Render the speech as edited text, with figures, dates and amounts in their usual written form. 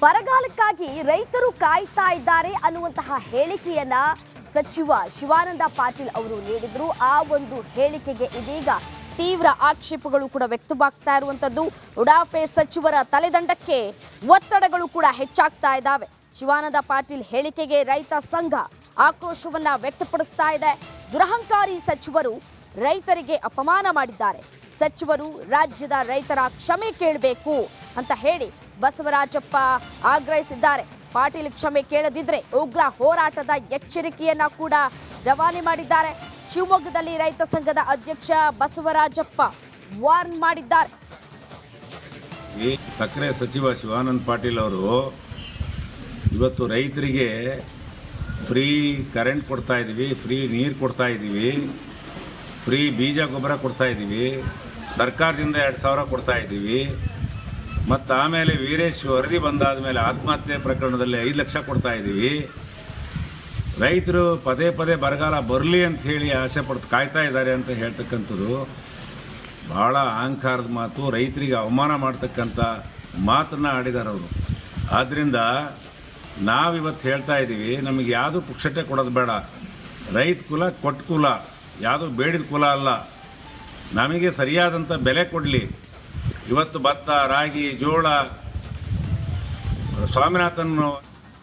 ಬರಗಾಲಕ್ಕಾಗಿ ರೈತರು ಕಾಯ್ತಾ ಇದ್ದಾರೆ ಅನ್ನುವಂತಹ ಹೇಳಿಕೆಯನ್ನ ಸಚಿವ ಶಿವಾನಂದ ಪಾಟೀಲ್ ಅವರು ನೀಡಿದ್ರು. ಆ ಒಂದು ಹೇಳಿಕೆಗೆ ಇದೀಗ ತೀವ್ರ ಆಕ್ಷೇಪಗಳು ಕೂಡ ವ್ಯಕ್ತವಾಗ್ತಾ ಇರುವಂತದ್ದು. ಉಡಾಫೆ ಸಚಿವರ ತಲೆದಂಡಕ್ಕೆ ಒತ್ತಡಗಳು ಕೂಡ ಹೆಚ್ಚಾಗ್ತಾ ಇದ್ದಾವೆ. ಶಿವಾನಂದ ಪಾಟೀಲ್ ಹೇಳಿಕೆಗೆ ರೈತ ಸಂಘ ಆಕ್ರೋಶವನ್ನ ವ್ಯಕ್ತಪಡಿಸ್ತಾ ಇದೆ. ದುರಹಂಕಾರಿ ಸಚಿವರು ರೈತರಿಗೆ ಅಪಮಾನ ಮಾಡಿದ್ದಾರೆ. ಸಚಿವರು ರಾಜ್ಯದ ರೈತರ ಕ್ಷಮೆ ಕೇಳಬೇಕು ಅಂತ ಹೇಳಿ ಬಸವರಾಜಪ್ಪ ಆಗ್ರಹಿಸಿದ್ದಾರೆ. ಪಾಟೀಲ್ ಕ್ಷಮೆ ಕೇಳದಿದ್ರೆ ಉಗ್ರ ಹೋರಾಟದ ಎಚ್ಚರಿಕೆಯನ್ನ ಕೂಡ ರವಾನೆ ಮಾಡಿದ್ದಾರೆ. ಶಿವಮೊಗ್ಗದಲ್ಲಿ ರೈತ ಸಂಘದ ಅಧ್ಯಕ್ಷ ಬಸವರಾಜಪ್ಪ ವಾರ್ನ್ ಮಾಡಿದ್ದಾರೆ. ಸಕ್ಕರೆ ಸಚಿವ ಶಿವಾನಂದ ಪಾಟೀಲ್ ಅವರು ಇವತ್ತು ರೈತರಿಗೆ ಫ್ರೀ ಕರೆಂಟ್ ಕೊಡ್ತಾ ಇದ್ದೀವಿ, ಫ್ರೀ ನೀರು ಕೊಡ್ತಾ ಇದ್ದೀವಿ, ಫ್ರೀ ಬೀಜ ಗೊಬ್ಬರ ಕೊಡ್ತಾ ಇದ್ದೀವಿ, ಸರ್ಕಾರದಿಂದ 2,000 ಕೊಡ್ತಾ ಇದ್ದೀವಿ, ಮತ್ತು ಆಮೇಲೆ ವೀರೇಶ್ ವರದಿ ಬಂದಾದ ಮೇಲೆ ಆತ್ಮಹತ್ಯೆ ಪ್ರಕರಣದಲ್ಲಿ 5 ಲಕ್ಷ ಕೊಡ್ತಾ ಇದ್ದೀವಿ. ರೈತರು ಪದೇ ಪದೇ ಬರಗಾಲ ಬರಲಿ ಅಂಥೇಳಿ ಆಸೆ ಪಡ್ತು ಕಾಯ್ತಾ ಇದ್ದಾರೆ ಅಂತ ಹೇಳ್ತಕ್ಕಂಥದ್ದು ಭಾಳ ಅಹಂಕಾರದ ಮಾತು, ರೈತರಿಗೆ ಅವಮಾನ ಮಾಡ್ತಕ್ಕಂಥ ಮಾತನ್ನು ಆಡಿದ್ದಾರೆ ಅವರು. ಆದ್ದರಿಂದ ನಾವಿವತ್ತು ಹೇಳ್ತಾ ಇದ್ದೀವಿ, ನಮಗೆ ಯಾವುದು ಪುಕ್ಷಟೆ ಕೊಡೋದು ಬೇಡ. ರೈತ ಕುಲ ಕೊಟ್ಟ ಕುಲ, ಯಾವುದು ಬೇಡಿದ ಕುಲ ಅಲ್ಲ. ನಮಗೆ ಸರಿಯಾದಂಥ ಬೆಲೆ ಕೊಡಲಿ. ಇವತ್ತು ಭತ್ತ, ರಾಗಿ, ಜೋಳ, ಸ್ವಾಮಿನಾಥನ್